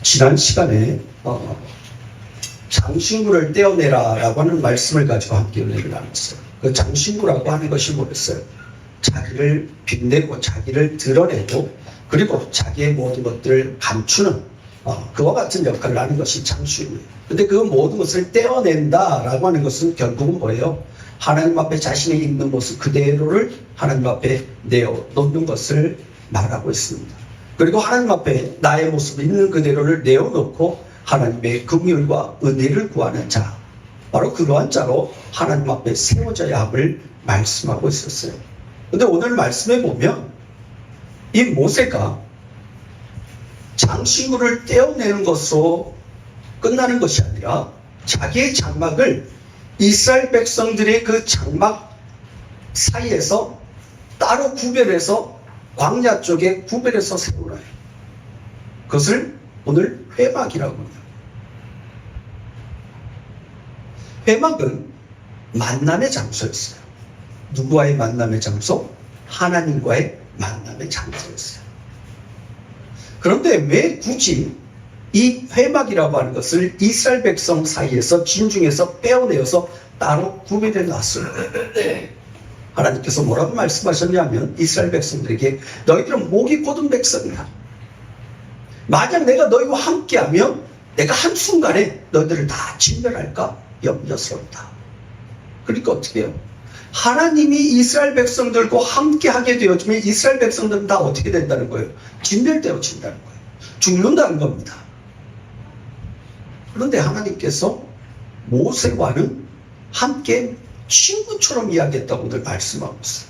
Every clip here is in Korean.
지난 시간에 장신구를 떼어내라 라고 하는 말씀을 가지고 함께 은혜를 나눴어요. 그 장신구라고 하는 것이 뭐였어요? 자기를 빛내고 자기를 드러내고 그리고 자기의 모든 것들을 감추는 그와 같은 역할을 하는 것이 장신구예요. 근데 그 모든 것을 떼어낸다 라고 하는 것은 결국은 뭐예요? 하나님 앞에 자신의 있는 모습 그대로를 하나님 앞에 내어놓는 것을 말하고 있습니다. 그리고 하나님 앞에 나의 모습 있는 그대로를 내어놓고 하나님의 긍휼과 은혜를 구하는 자, 바로 그러한 자로 하나님 앞에 세워져야 함을 말씀하고 있었어요. 그런데 오늘 말씀에 보면 이 모세가 장신구를 떼어내는 것으로 끝나는 것이 아니라 자기의 장막을 이스라엘 백성들의 그 장막 사이에서 따로 구별해서 광야 쪽에 구별해서 세우라요. 그것을 오늘 회막이라고 합니다. 회막은 만남의 장소였어요. 누구와의 만남의 장소? 하나님과의 만남의 장소였어요. 그런데 왜 굳이 이 회막이라고 하는 것을 이스라엘 백성 사이에서 진중에서 빼어내어서 따로 구별해 놨어요? 하나님께서 뭐라고 말씀하셨냐면 이스라엘 백성들에게 너희들은 목이 곧은 백성이다. 만약 내가 너희와 함께하면 내가 한순간에 너희들을 다 진멸할까 염려스럽다. 그러니까 어떻게 해요? 하나님이 이스라엘 백성들과 함께하게 되어지면 이스라엘 백성들은 다 어떻게 된다는 거예요? 진멸되어진다는 거예요. 죽는다는 겁니다. 그런데 하나님께서 모세와는 함께 친구처럼 이야기했다고 늘 말씀하고 있어요.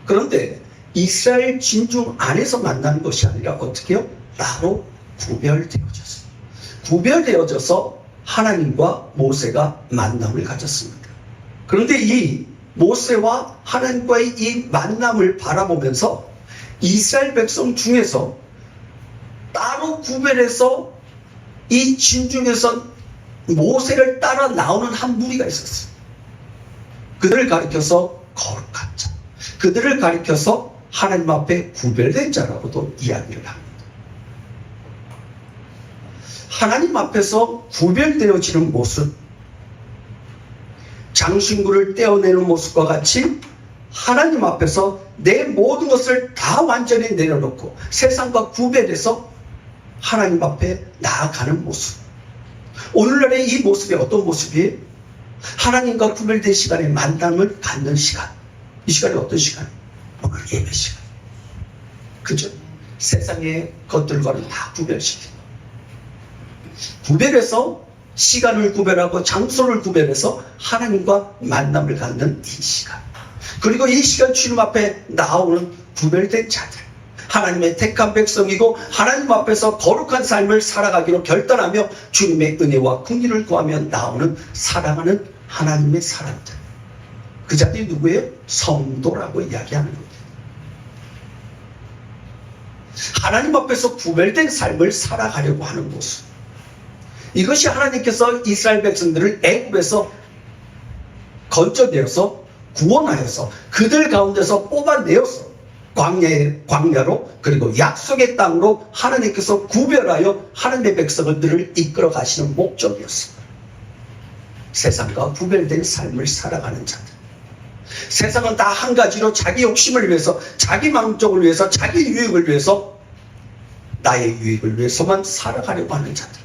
그런데 이스라엘 진중 안에서 만나는 것이 아니라 어떻게 해요? 따로 구별되어졌어요. 구별되어져서 하나님과 모세가 만남을 가졌습니다. 그런데 이 모세와 하나님과의 이 만남을 바라보면서 이스라엘 백성 중에서 따로 구별해서 이 진중에서 모세를 따라 나오는 한 무리가 있었어요. 그들을 가리켜서 거룩한 자, 그들을 가리켜서 하나님 앞에 구별된 자라고도 이야기를 합니다. 하나님 앞에서 구별되어지는 모습, 장신구를 떼어내는 모습과 같이 하나님 앞에서 내 모든 것을 다 완전히 내려놓고 세상과 구별해서 하나님 앞에 나아가는 모습. 오늘날의 이 모습이 어떤 모습이에요? 하나님과 구별된 시간에 만남을 갖는 시간. 이 시간이 어떤 시간? 오늘 예배 시간. 그죠? 세상의 것들과는 다 구별시키고. 구별해서 시간을 구별하고 장소를 구별해서 하나님과 만남을 갖는 이 시간. 그리고 이 시간 주님 앞에 나오는 구별된 자들. 하나님의 택한 백성이고 하나님 앞에서 거룩한 삶을 살아가기로 결단하며 주님의 은혜와 긍휼을 구하며 나오는 사랑하는 하나님의 사람들. 그 자들이 누구예요? 성도라고 이야기하는 겁니다. 하나님 앞에서 구별된 삶을 살아가려고 하는 모습. 이것이 하나님께서 이스라엘 백성들을 애굽에서 건져내어서 구원하여서 그들 가운데서 뽑아내어서 광야로 그리고 약속의 땅으로 하나님께서 구별하여 하나님의 백성들을 이끌어 가시는 목적이었습니다. 세상과 구별된 삶을 살아가는 자들. 세상은 다 한 가지로 자기 욕심을 위해서, 자기 만족을 위해서, 자기 유익을 위해서, 나의 유익을 위해서만 살아가려고 하는 자들.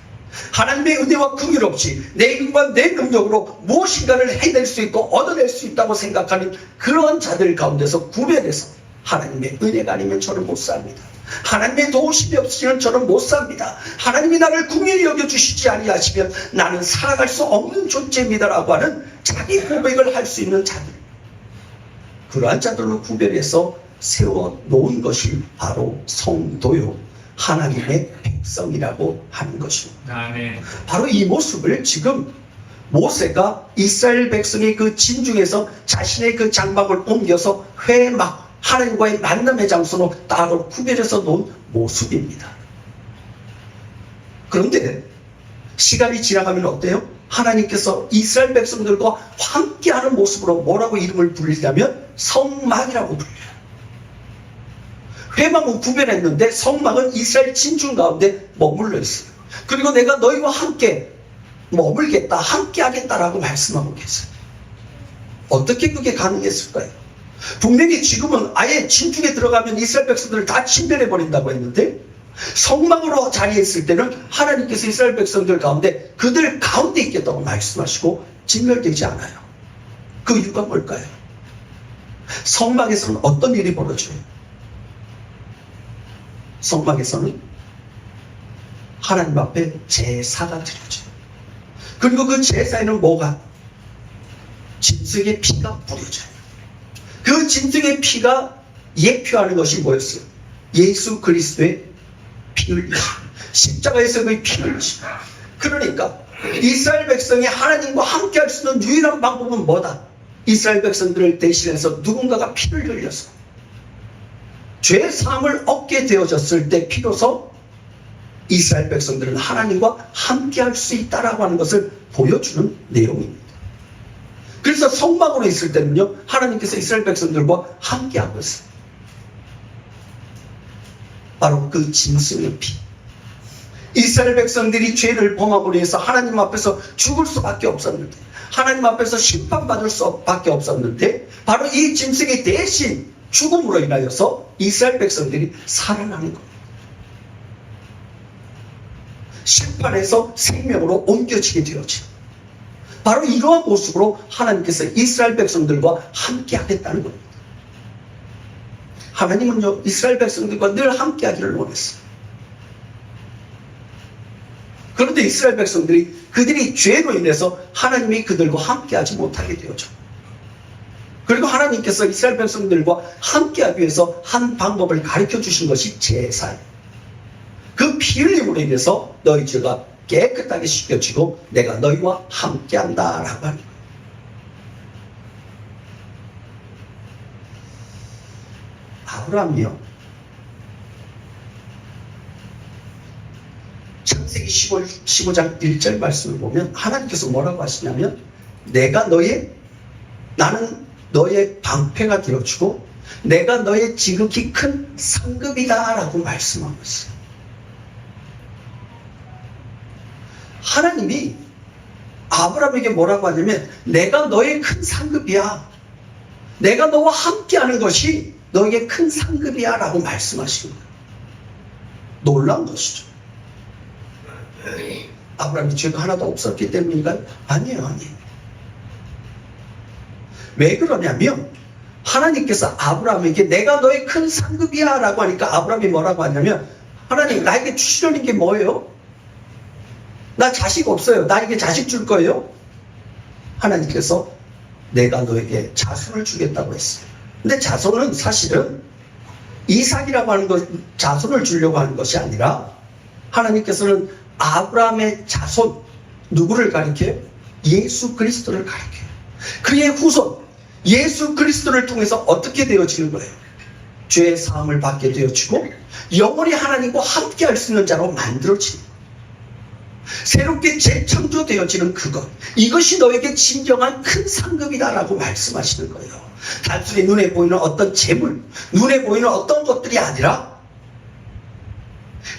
하나님의 은혜와 긍휼 없이 내 힘과 내 능력으로 무엇인가를 해낼 수 있고 얻어낼 수 있다고 생각하는 그런 자들 가운데서 구별해서 하나님의 은혜가 아니면 저는 못 삽니다. 하나님의 도우심이 없으면 저는 못 삽니다. 하나님이 나를 긍휼히 여겨주시지 아니하시면 나는 살아갈 수 없는 존재입니다라고 하는 자기 고백을 할 수 있는 자들. 그러한 자들로 구별해서 세워놓은 것이 바로 성도요. 하나님의 백성이라고 하는 것입니다. 네. 바로 이 모습을 지금 모세가 이스라엘 백성의 그 진중에서 자신의 그 장막을 옮겨서 회막, 하나님과의 만남의 장소로 따로 구별해서 놓은 모습입니다. 그런데 시간이 지나가면 어때요? 하나님께서 이스라엘 백성들과 함께하는 모습으로 뭐라고 이름을 부르냐면 성막이라고 불려요. 회막은 구별했는데 성막은 이스라엘 진중 가운데 머물러 있어요. 그리고 내가 너희와 함께 머물겠다, 함께 하겠다라고 말씀하고 계세요. 어떻게 그게 가능했을까요? 분명히 지금은 아예 진중에 들어가면 이스라엘 백성들을 다 침멸해버린다고 했는데, 성막으로 자리에 있을 때는 하나님께서 이스라엘 백성들 가운데 그들 가운데 있겠다고 말씀하시고 진멸되지 않아요. 그 이유가 뭘까요? 성막에서는 어떤 일이 벌어져요? 성막에서는 하나님 앞에 제사가 드려져요. 그리고 그 제사에는 뭐가? 짐승의 피가 뿌려져요. 그 짐승의 피가 예표하는 것이 뭐였어요? 예수 그리스도의 피 흘리심. 십자가에서 그의 피 흘리심. 그러니까 이스라엘 백성이 하나님과 함께 할 수 있는 유일한 방법은 뭐다? 이스라엘 백성들을 대신해서 누군가가 피를 흘려서 죄 사함을 얻게 되어졌을 때 비로소 이스라엘 백성들은 하나님과 함께 할 수 있다라고 하는 것을 보여주는 내용입니다. 그래서 성막으로 있을 때는요, 하나님께서 이스라엘 백성들과 함께 하고 있어요. 바로 그 짐승의 피. 이스라엘 백성들이 죄를 범함으로 인해서 하나님 앞에서 죽을 수밖에 없었는데, 하나님 앞에서 심판받을 수밖에 없었는데, 바로 이 짐승이 대신 죽음으로 인하여서 이스라엘 백성들이 살아나는 겁니다. 심판에서 생명으로 옮겨지게 되었죠. 바로 이러한 모습으로 하나님께서 이스라엘 백성들과 함께 하겠다는 겁니다. 하나님은요, 이스라엘 백성들과 늘 함께 하기를 원했어요. 그런데 이스라엘 백성들이 그들이 죄로 인해서 하나님이 그들과 함께 하지 못하게 되었죠. 그리고 하나님께서 이스라엘 백성들과 함께 하기 위해서 한 방법을 가르쳐 주신 것이 제사예요. 그 피 흘림으로 인해서 너희 죄가 깨끗하게 씻겨지고 내가 너희와 함께한다 라고 하는 거예요. 아브라함이요, 창세기 15장 1절 말씀을 보면 하나님께서 뭐라고 하시냐면, 나는 너의 방패가 되어주고 내가 너의 지극히 큰 상급이다 라고 말씀하고 있어요. 하나님이 아브라함에게 뭐라고 하냐면, 내가 너의 큰 상급이야, 내가 너와 함께하는 것이 너에게 큰 상급이야 라고 말씀하시는 거예요. 놀라운 것이죠. 아브라함이 죄가 하나도 없었기 때문인가요? 아니에요. 왜 그러냐면, 하나님께서 아브라함에게 내가 너의 큰 상급이야 라고 하니까 아브라함이 뭐라고 하냐면, 하나님 나에게 주시려는 게 뭐예요? 나 자식 없어요. 나에게 자식 줄 거예요? 하나님께서 내가 너에게 자손을 주겠다고 했어요. 근데 자손은 사실은 이삭이라고 하는 것, 자손을 주려고 하는 것이 아니라, 하나님께서는 아브라함의 자손, 누구를 가리켜요? 예수 그리스도를 가리켜요. 그의 후손 예수 그리스도를 통해서 어떻게 되어지는 거예요? 죄의 사함을 받게 되어지고 영원히 하나님과 함께 할 수 있는 자로 만들어지는 거예요. 새롭게 재창조되어지는 그것, 이것이 너에게 진정한 큰 상급이다라고 말씀하시는 거예요. 단순히 눈에 보이는 어떤 재물, 눈에 보이는 어떤 것들이 아니라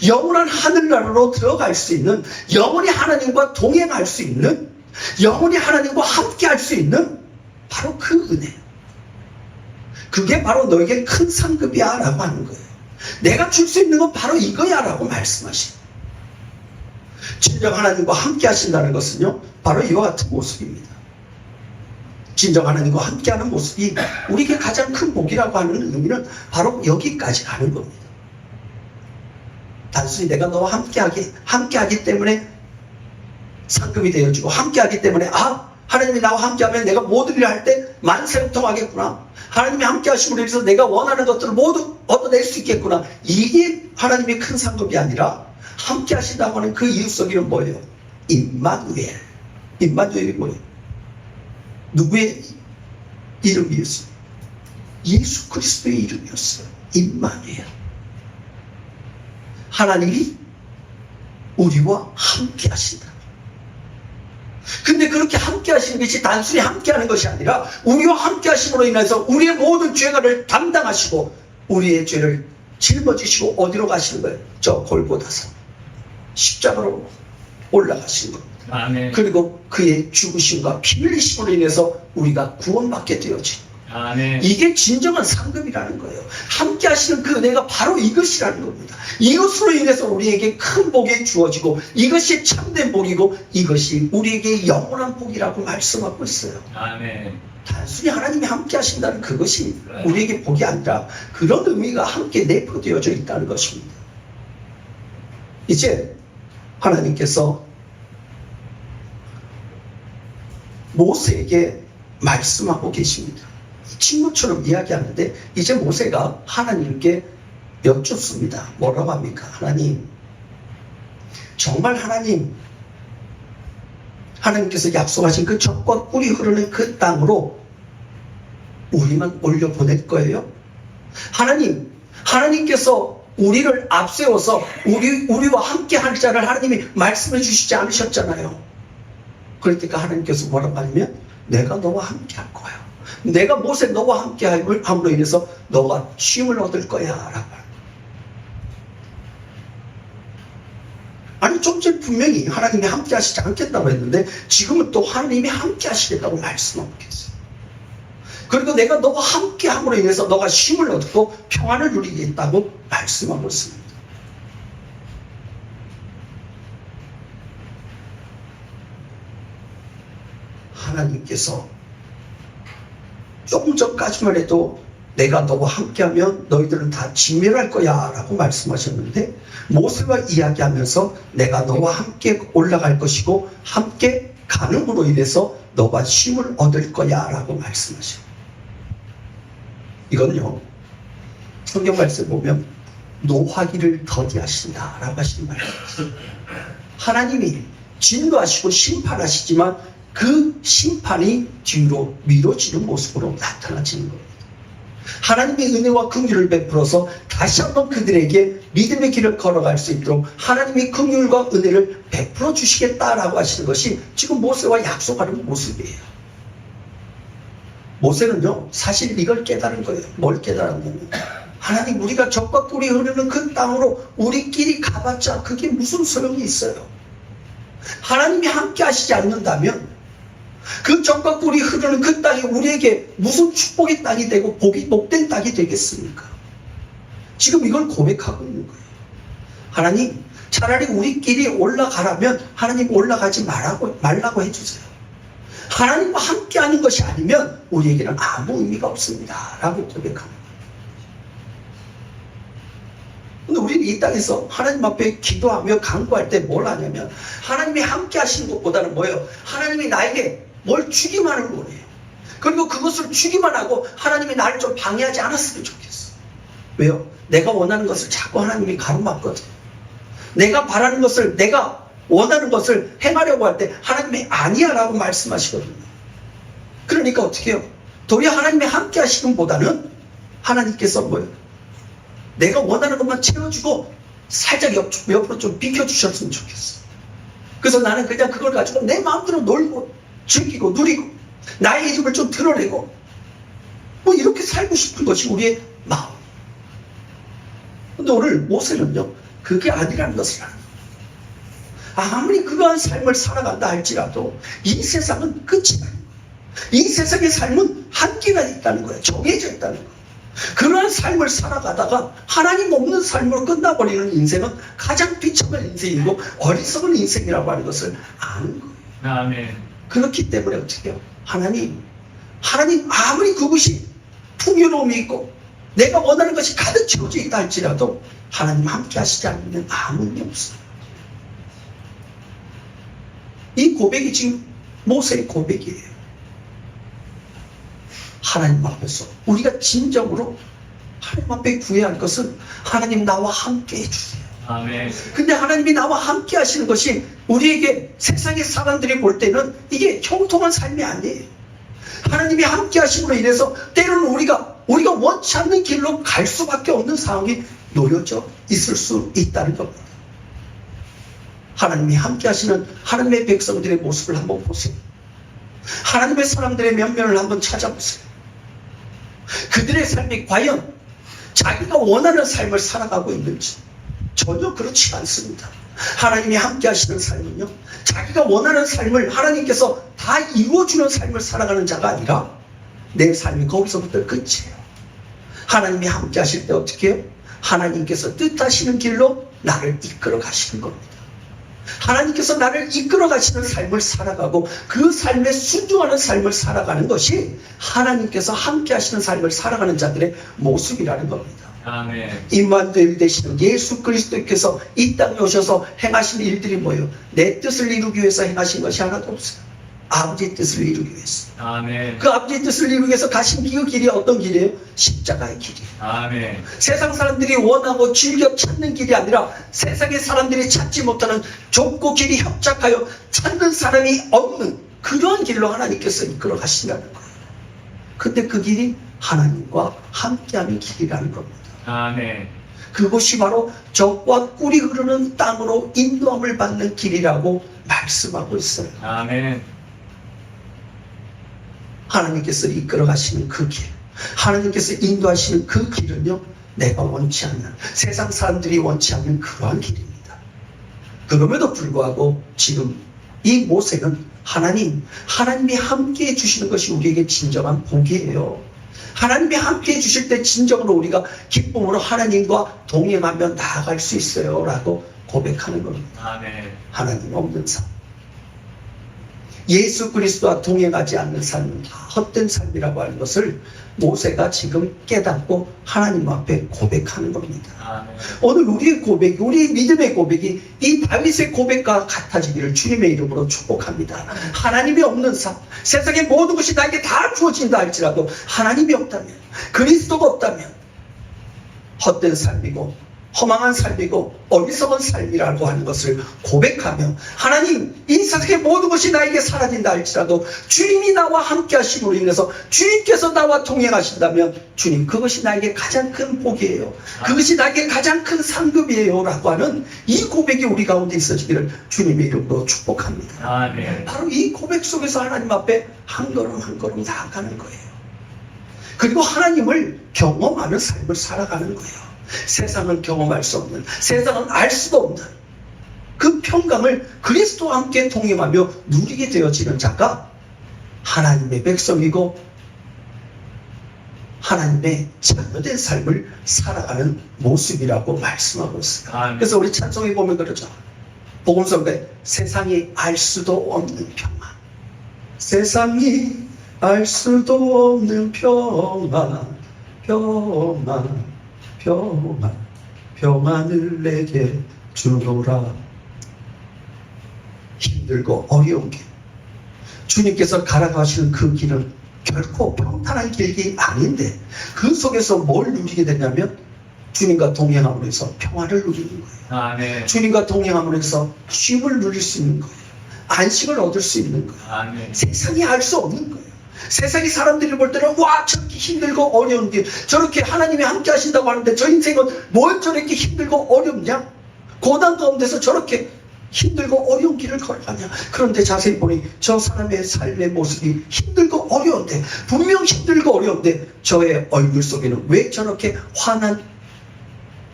영원한 하늘나라로 들어갈 수 있는, 영원히 하나님과 동행할 수 있는, 영원히 하나님과 함께 할 수 있는 바로 그 은혜, 그게 바로 너에게 큰 상급이야 라고 하는 거예요. 내가 줄 수 있는 건 바로 이거야 라고 말씀하시는 거예요. 진정 하나님과 함께 하신다는 것은요, 바로 이와 같은 모습입니다. 진정 하나님과 함께하는 모습이 우리에게 가장 큰 복이라고 하는 의미는 바로 여기까지 가는 겁니다. 단순히 내가 너와 함께하기 때문에 상급이 되어지고, 함께하기 때문에 하나님이 나와 함께하면 내가 모든 일을 할 때 만세통하겠구나, 하나님이 함께하심으로 인해서 내가 원하는 것들을 모두 얻어낼 수 있겠구나, 이게 하나님의 큰 상급이 아니라, 함께 하신다고 하는 그 이유 속에는 뭐예요? 임마누엘. 임마누엘이 뭐예요? 누구의 이름이었어요? 예수 그리스도의 이름이었어요. 임마누엘. 하나님이 우리와 함께 하신다. 근데 그렇게 함께 하시는 것이 단순히 함께 하는 것이 아니라, 우리와 함께 하심으로 인해서 우리의 모든 죄가를 담당하시고 우리의 죄를 짊어지시고 어디로 가시는 거예요? 저 골고다산, 십자가로 올라가신 것. 아멘. 그리고 그의 죽으심과 피 흘리심으로 인해서 우리가 구원받게 되어진. 아멘. 이게 진정한 상급이라는 거예요. 함께 하시는 그 은혜가 바로 이것이라는 겁니다. 이것으로 인해서 우리에게 큰 복이 주어지고 이것이 참된 복이고 이것이 우리에게 영원한 복이라고 말씀하고 있어요. 아멘. 단순히 하나님이 함께 하신다는 그것이 우리에게 복이 아니라 그런 의미가 함께 내포되어져 있다는 것입니다. 이제 하나님께서 모세에게 말씀하고 계십니다. 친구처럼 이야기하는데 이제 모세가 하나님께 여쭙습니다. 뭐라고 합니까? 하나님, 정말 하나님께서 약속하신 그 젖과 꿀이 흐르는 그 땅으로 우리만 올려보낼 거예요? 하나님께서 우리를 앞세워서 우리와 함께 할 자를 하나님이 말씀해 주시지 않으셨잖아요. 그러니까 하나님께서 뭐라고 하냐면 내가 너와 함께 할 거야. 내가 모세 너와 함께 함으로 인해서 너가 쉼을 얻을 거야 라고. 아니 좀 전에 분명히 하나님이 함께 하시지 않겠다고 했는데 지금은 또 하나님이 함께 하시겠다고 말씀하고 계세요. 그리고 내가 너와 함께 함으로 인해서 너가 쉼을 얻고 평안을 누리겠다고 말씀하고 있습니다. 하나님께서 조금 전까지만 해도 내가 너와 함께하면 너희들은 다 진멸할 거야 라고 말씀하셨는데 모세와 이야기하면서 내가 너와 함께 올라갈 것이고 함께 가는으로 인해서 너가 쉼을 얻을 거야 라고 말씀하셔요. 이건요 성경 말씀 보면 노하기를 더디하신다 라고 하시는 말이에요. 하나님이 진노하시고 심판하시지만 그 심판이 뒤로 미뤄지는 모습으로 나타나지는 겁니다. 하나님의 은혜와 긍휼을 베풀어서 다시 한번 그들에게 믿음의 길을 걸어갈 수 있도록 하나님이 긍휼과 은혜를 베풀어 주시겠다라고 하시는 것이 지금 모세와 약속하는 모습이에요. 모세는요 사실 이걸 깨달은 거예요. 뭘 깨달았냐면 하나님 우리가 젖과 꿀이 흐르는 그 땅으로 우리끼리 가봤자 그게 무슨 소용이 있어요. 하나님이 함께 하시지 않는다면 그 젖과 꿀이 흐르는 그 땅이 우리에게 무슨 축복의 땅이 되고 복이 복된 땅이 되겠습니까? 지금 이걸 고백하고 있는 거예요. 하나님 차라리 우리끼리 올라가라면 하나님 올라가지 말라고 해주세요. 하나님과 함께하는 것이 아니면 우리에게는 아무 의미가 없습니다 라고 고백합니다. 근데 우리는 이 땅에서 하나님 앞에 기도하며 간구할 때 뭘 하냐면 하나님이 함께 하시는 것보다는 뭐예요? 하나님이 나에게 뭘 주기만을 원해요. 그리고 그것을 주기만 하고 하나님이 나를 좀 방해하지 않았으면 좋겠어. 왜요? 내가 원하는 것을 자꾸 하나님이 가로막거든. 내가 바라는 것을 내가 원하는 것을 행하려고 할 때 하나님이 아니야 라고 말씀하시거든요. 그러니까 어떻게 해요? 도리어 하나님이 함께 하시는 것보다는 하나님께서 뭐예요? 내가 원하는 것만 채워주고 살짝 옆으로 좀 비켜주셨으면 좋겠어. 그래서 나는 그냥 그걸 가지고 내 마음대로 놀고 즐기고 누리고 나의 힘을 좀 드러내고 뭐 이렇게 살고 싶은 것이 우리의 마음. 근데 오늘 모세는요 그게 아니라는 것을 아는 거예요. 아무리 그러한 삶을 살아간다 할지라도 이 세상은 끝이 나는 거예요. 이 세상의 삶은 한계가 있다는 거예요. 정해져 있다는 거예요. 그러한 삶을 살아가다가 하나님 없는 삶으로 끝나버리는 인생은 가장 비참한 인생이고 어리석은 인생이라고 하는 것을 아는 거예요. 아멘. 그렇기 때문에 어떻게 해요? 하나님 아무리 그것이 풍요로움이 있고 내가 원하는 것이 가득 채워져 있다 할지라도 하나님 함께 하시지 않으면 아무 의미 없어요. 이 고백이 지금 모세의 고백이에요. 하나님 앞에서 우리가 진정으로 하나님 앞에 구해야 할 것은 하나님 나와 함께 해주세요. 아멘. 근데 하나님이 나와 함께 하시는 것이 우리에게 세상의 사람들이 볼 때는 이게 형통한 삶이 아니에요. 하나님이 함께 하심으로 인해서 때로는 우리가 원치 않는 길로 갈 수밖에 없는 상황이 놓여져 있을 수 있다는 겁니다. 하나님이 함께 하시는 하나님의 백성들의 모습을 한번 보세요. 하나님의 사람들의 면면을 한번 찾아보세요. 그들의 삶이 과연 자기가 원하는 삶을 살아가고 있는지, 전혀 그렇지 않습니다. 하나님이 함께 하시는 삶은요, 자기가 원하는 삶을 하나님께서 다 이루어주는 삶을 살아가는 자가 아니라 내 삶이 거기서부터 끝이에요. 하나님이 함께 하실 때 어떻게 해요? 하나님께서 뜻하시는 길로 나를 이끌어 가시는 겁니다. 하나님께서 나를 이끌어 가시는 삶을 살아가고 그 삶에 순종하는 삶을 살아가는 것이 하나님께서 함께 하시는 삶을 살아가는 자들의 모습이라는 겁니다. 아멘. 임마누엘 되시는 예수 그리스도께서 이 땅에 오셔서 행하신 일들이 뭐예요? 내 뜻을 이루기 위해서 행하신 것이 하나도 없어요. 아버지의 뜻을 이루기 위해서. 아멘. 그 아버지의 뜻을 이루기 위해서 가신 그 길이 어떤 길이에요? 십자가의 길이에요. 아멘. 세상 사람들이 원하고 즐겨 찾는 길이 아니라 세상의 사람들이 찾지 못하는 좁고 길이 협착하여 찾는 사람이 없는 그런 길로 하나님께서 이끌어 가신다는 거예요. 근데 그 길이 하나님과 함께하는 길이라는 겁니다. 아멘. 그것이 바로 적과 꿀이 흐르는 땅으로 인도함을 받는 길이라고 말씀하고 있어요. 아멘. 하나님께서 이끌어 가시는 그 길, 하나님께서 인도하시는 그 길은요, 내가 원치 않는, 세상 사람들이 원치 않는 그러한 길입니다. 그럼에도 불구하고 지금 이 모세는 하나님이 함께 해주시는 것이 우리에게 진정한 복이에요. 하나님이 함께 해주실 때 진정으로 우리가 기쁨으로 하나님과 동행하며 나아갈 수 있어요 라고 고백하는 겁니다. 아멘. 하나님 없는 삶, 예수 그리스도와 동행하지 않는 삶은 다 헛된 삶이라고 하는 것을 모세가 지금 깨닫고 하나님 앞에 고백하는 겁니다. 아멘. 오늘 우리의 고백이, 우리의 믿음의 고백이 이 다윗의 고백과 같아지기를 주님의 이름으로 축복합니다. 하나님이 없는 삶, 세상의 모든 것이 나에게 다 주어진다 할지라도 하나님이 없다면, 그리스도가 없다면 헛된 삶이고 허망한 삶이고 어리석은 삶이라고 하는 것을 고백하며, 하나님, 이 세상의 모든 것이 나에게 사라진다 할지라도 주님이 나와 함께 하심으로 인해서 주님께서 나와 동행하신다면 주님, 그것이 나에게 가장 큰 복이에요, 그것이 나에게 가장 큰 상급이에요 라고 하는 이 고백이 우리 가운데 있어지기를 주님의 이름으로 축복합니다. 아멘. 바로 이 고백 속에서 하나님 앞에 한 걸음 한 걸음 나아가는 거예요. 그리고 하나님을 경험하는 삶을 살아가는 거예요. 세상은 경험할 수 없는, 세상은 알 수도 없는 그 평강을 그리스도와 함께 동행하며 누리게 되어지는 자가 하나님의 백성이고 하나님의 자녀된 삶을 살아가는 모습이라고 말씀하고 있어요. 아멘. 그래서 우리 찬송에 보면 그러죠. 복음성가에 세상이 알 수도 없는 평안, 세상이 알 수도 없는 평안, 평안을 내게 주노라. 힘들고 어려운 길, 주님께서 가라가시는 그 길은 결코 평탄한 길이 아닌데 그 속에서 뭘 누리게 되냐면 주님과 동행함으로 해서 평안을 누리는 거예요. 아멘. 주님과 동행함으로 해서 쉼을 누릴 수 있는 거예요. 안식을 얻을 수 있는 거예요. 아멘. 세상이 알 수 없는 거예요. 세상이 사람들이 볼 때는 와, 저렇게 힘들고 어려운 길, 저렇게 하나님이 함께 하신다고 하는데 저 인생은 뭘 저렇게 힘들고 어렵냐? 고난 가운데서 저렇게 힘들고 어려운 길을 걸어가냐? 그런데 자세히 보니 저 사람의 삶의 모습이 힘들고 어려운데, 분명 힘들고 어려운데 저의 얼굴 속에는 왜 저렇게 환한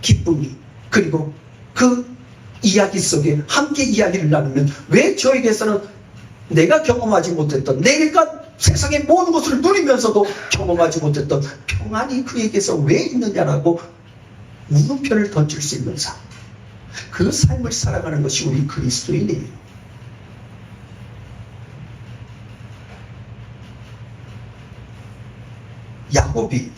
기쁨이, 그리고 그 이야기 속에 함께 이야기를 나누면 왜 저에게서는 내가 경험하지 못했던, 내가 세상의 모든 것을 누리면서도 경험하지 못했던 평안이 그에게서 왜 있느냐라고 물음표를 던질 수 있는 삶, 그 삶을 살아가는 것이 우리 그리스도인이에요. 야곱이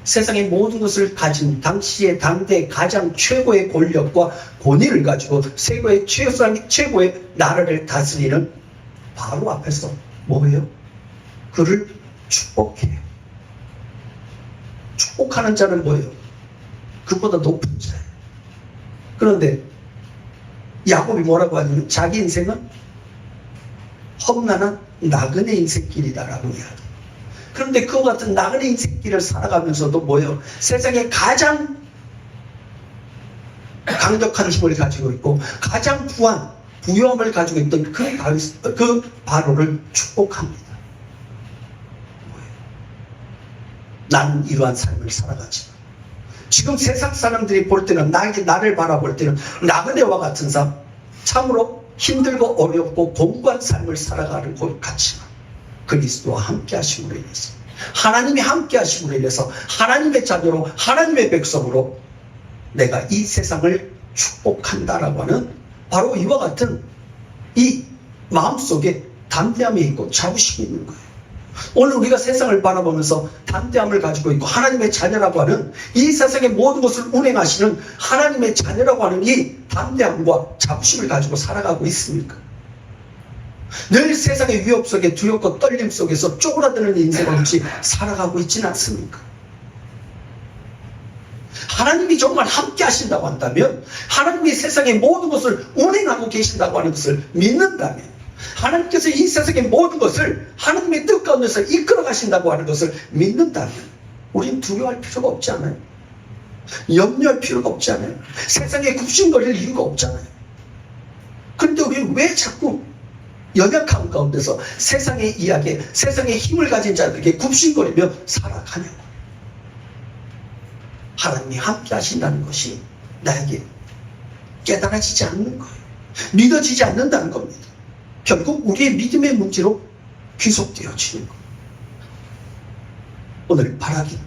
세상의 모든 것을 가진 당시의 당대 가장 최고의 권력과 권위를 가지고 세계의 최고의 나라를 다스리는 바로 앞에서 뭐예요? 그를 축복해요. 축복하는 자는 뭐예요? 그보다 높은 자예요. 그런데 야곱이 뭐라고 하냐면 자기 인생은 험난한 나그네 인생길이다라고 이야기해요. 그런데 그와 같은 나그네 인생길을 살아가면서도 뭐예요? 세상에 가장 강력한 힘을 가지고 있고 가장 부유함을 가지고 있던 그 바로를 축복합니다. 뭐예요? 나는 이러한 삶을 살아가지만 지금 세상 사람들이 볼 때는 나를 바라볼 때는 나그네와 같은 삶, 참으로 힘들고 어렵고 공부한 삶을 살아가는 것 같지만 그리스도와 함께 하심으로 인해서, 하나님이 함께 하심으로 인해서 하나님의 자녀로, 하나님의 백성으로 내가 이 세상을 축복한다라고 하는 바로 이와 같은 이 마음속에 담대함이 있고 자부심이 있는 거예요. 오늘 우리가 세상을 바라보면서 담대함을 가지고 있고 하나님의 자녀라고 하는, 이 세상의 모든 것을 운행하시는 하나님의 자녀라고 하는 이 담대함과 자부심을 가지고 살아가고 있습니까? 늘 세상의 위협 속에 두렵고 떨림 속에서 쪼그라드는 인생 없이 살아가고 있지는 않습니까? 하나님이 정말 함께 하신다고 한다면, 하나님이 세상의 모든 것을 운행하고 계신다고 하는 것을 믿는다면, 하나님께서 이 세상의 모든 것을 하나님의 뜻 가운데서 이끌어 가신다고 하는 것을 믿는다면 우리는 두려워할 필요가 없지 않아요? 염려할 필요가 없지 않아요? 세상에 굽신거릴 이유가 없잖아요. 그런데 우리는 왜 자꾸 연약함 가운데서 세상의 이야기에, 세상의 힘을 가진 자들에게 굽신거리며 살아가냐고. 하나님이 함께 하신다는 것이 나에게 깨달아지지 않는 거예요. 믿어지지 않는다는 겁니다. 결국 우리의 믿음의 문제로 귀속되어지는 거예요. 오늘 바라기,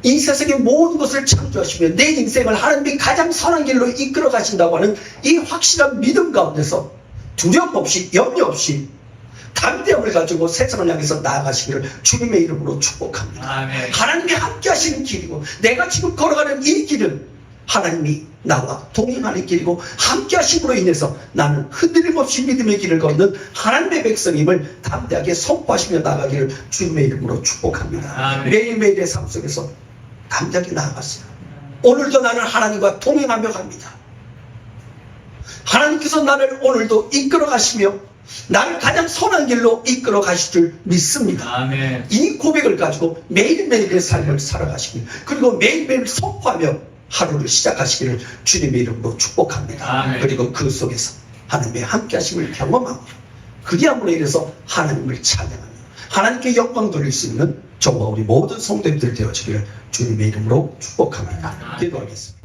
이 세상의 모든 것을 창조하시며 내 인생을 하나님이 가장 선한 길로 이끌어 가신다고 하는 이 확실한 믿음 가운데서 두려움 없이, 염려 없이 담대함을 가지고 세상을 향해서 나아가시기를 주님의 이름으로 축복합니다. 아멘. 하나님이 함께 하시는 길이고, 내가 지금 걸어가는 이 길은 하나님이 나와 동행하는 길이고, 함께 하심으로 인해서 나는 흔들림 없이 믿음의 길을 걷는 하나님의 백성임을 담대하게 선포하시며 나가기를 주님의 이름으로 축복합니다. 아멘. 매일매일의 삶 속에서 담대하게 나아갔어요. 오늘도 나는 하나님과 동행하며 갑니다. 하나님께서 나를 오늘도 이끌어 가시며 나를 가장 선한 길로 이끌어 가실 줄 믿습니다. 아멘. 이 고백을 가지고 매일매일의 삶을 살아가시길, 그리고 매일매일 선포하며 하루를 시작하시기를 주님의 이름으로 축복합니다. 아멘. 그리고 그 속에서 하나님의 함께 하심을 경험하고 그리함으로 인해서 하나님을 찬양하며 하나님께 영광 돌릴 수 있는 저와 우리 모든 성도님들 되어지기를 주님의 이름으로 축복합니다. 기도하겠습니다.